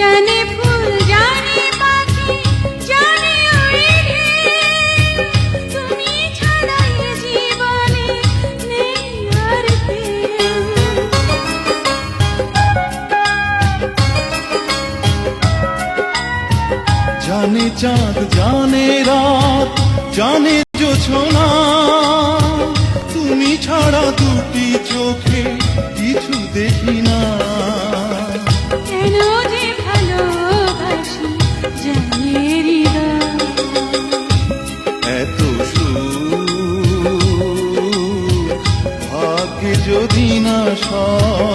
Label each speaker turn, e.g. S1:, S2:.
S1: জানে ফুল জানে পাখি জানে ওই ঢেউ, তুমি ছাড়া এ জীবনে নেই আর কেউ।
S2: জানে চাঁদ জানে রাত জানে জোছনা, তুমি ছাড়া দুটি চোখে কিছু দেখি না।
S1: কেন যে ভালোবাসি জানে হৃদয়,
S2: এত সুখ ভাগ্যে যদি না সয়।